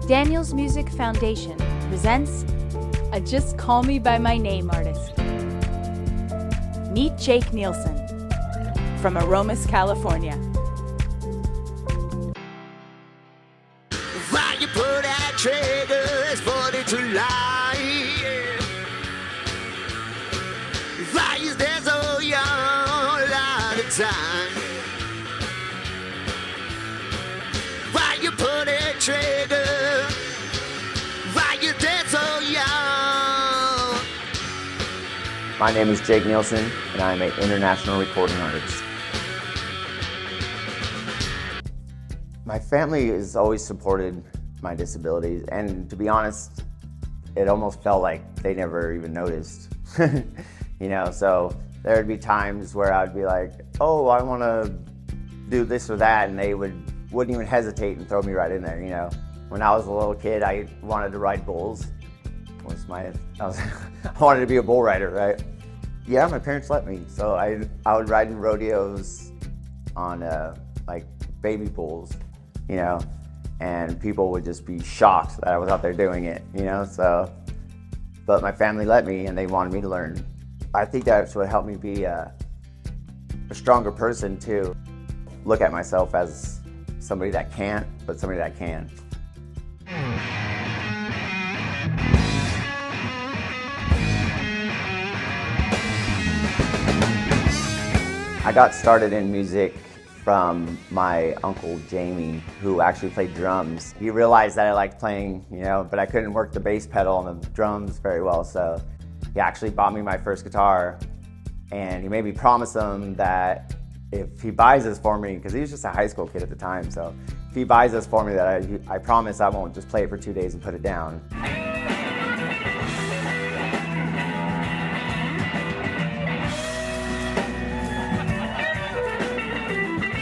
Daniel's Music Foundation presents a Just Call Me By My Name artist. Meet Jake Nielsen from Aromas, California. Why you pull that trigger, it's 42 life. Why is there so young a lot of time? Why you pull that trigger? Why you dead so young? My name is Jake Nielsen, and I am an international recording artist. My family has always supported my disabilities, and to be honest, it almost felt like they never even noticed. So there'd be times where I'd be like, oh, I want to do this or that, and they wouldn't even hesitate and throw me right in there, When I was a little kid, I wanted to ride bulls. I wanted to be a bull rider, right? Yeah, my parents let me. So I would ride in rodeos on like baby bulls, and people would just be shocked that I was out there doing it, but my family let me, and they wanted me to learn. I think that's what helped me be a stronger person too. Look at myself as somebody that can't, but somebody that can. I got started in music from my uncle Jamie, who actually played drums. He realized that I liked playing, but I couldn't work the bass pedal on the drums very well, so he actually bought me my first guitar, and he made me promise him that if he buys this for me, because he was just a high school kid at the time, so if he buys this for me, that I promise I won't just play it for 2 days and put it down.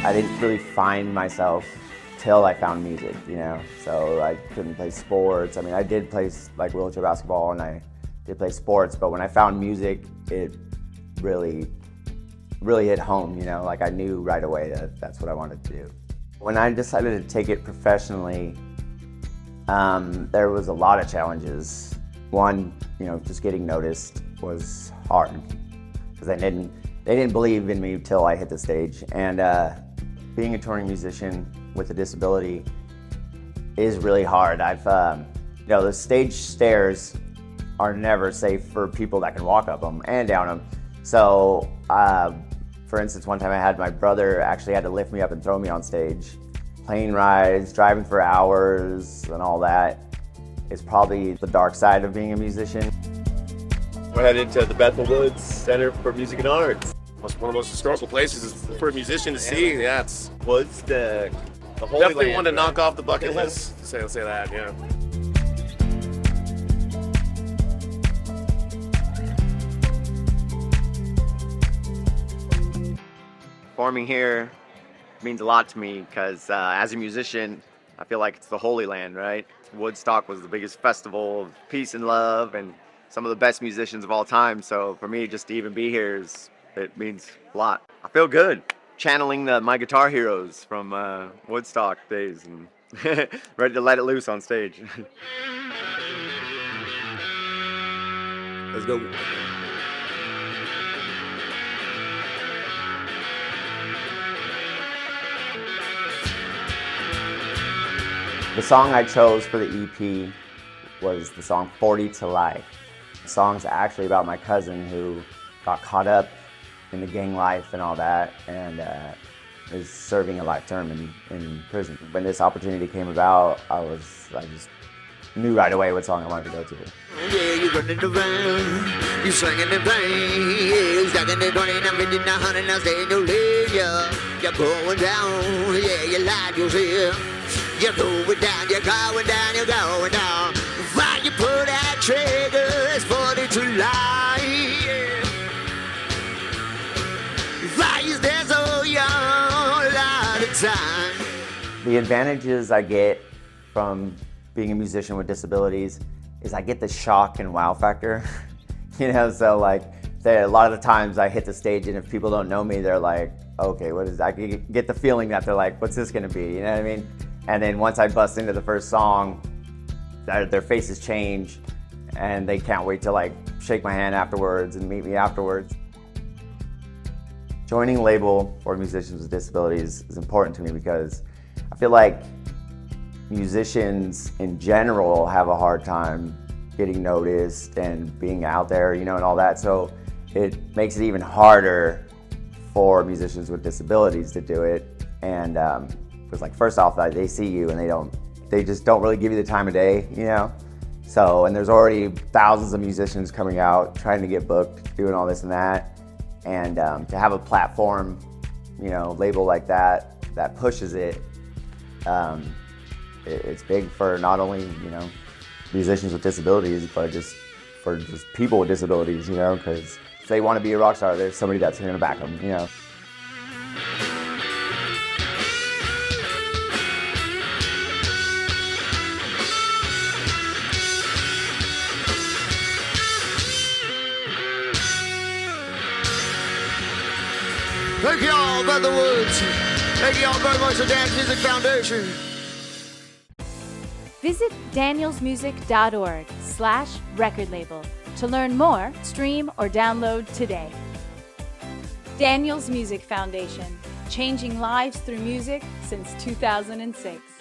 I didn't really find myself till I found music, so I couldn't play sports. I did play like wheelchair basketball, and I did play sports, but when I found music, it really hit home, like I knew right away that that's what I wanted to do. When I decided to take it professionally, there was a lot of challenges. One, just getting noticed was hard, because they didn't believe in me till I hit the stage. And being a touring musician with a disability is really hard. The stage stairs are never safe for people that can walk up them and down them. So, for instance, one time I had my brother actually had to lift me up and throw me on stage. Plane rides, driving for hours, and all that is probably the dark side of being a musician. We're headed to the Bethel Woods Center for Music and Arts. It's one of the most historical places for a musician to see. Yeah, it's Woods, the Holy definitely Land, one to right? knock off the bucket list. Say that, yeah. Performing here means a lot to me because as a musician, I feel like it's the Holy Land, right? Woodstock was the biggest festival of peace and love, and some of the best musicians of all time. So for me, just to even be here, it means a lot. I feel good channeling my guitar heroes from Woodstock days, and ready to let it loose on stage. Let's go. The song I chose for the EP was the song 40 to Life. The song's actually about my cousin who got caught up in the gang life and all that, and is serving a life term in prison. When this opportunity came about, I just knew right away what song I wanted to go to. Yeah, you're running around, you're swinging the pain, yeah, you're stacking the 20, now 50, now 100, now stay in your lane, yeah. You're going down, yeah, you lied yourself. You're going down, you're going down, you're going down. Why you pull that trigger, it's 42 life, yeah. Why is there so young a lot of time? The advantages I get from being a musician with disabilities is I get the shock and wow factor. So like a lot of the times I hit the stage, and if people don't know me, they're like, okay, what is that? I get the feeling that they're like, what's this gonna be? You know what I mean? And then once I bust into the first song, their faces change, and they can't wait to like shake my hand afterwards and meet me afterwards. Joining a label for musicians with disabilities is important to me because I feel like musicians in general have a hard time getting noticed and being out there, you know, and all that. So it makes it even harder for musicians with disabilities to do it. And because like first off, like, they see you and they just don't really give you the time of day, you know. So, and there's already thousands of musicians coming out trying to get booked, doing all this and that. And to have a platform, you know, label like that pushes it, it's big for not only, you know, musicians with disabilities, but just for just people with disabilities, you know, because if they want to be a rock star, there's somebody that's going to back them, you know. Thank y'all, Brother Woods. Thank y'all very much to Dance Music Foundation. Visit danielsmusic.org/record label to learn more, stream, or download today. Daniels Music Foundation, changing lives through music since 2006.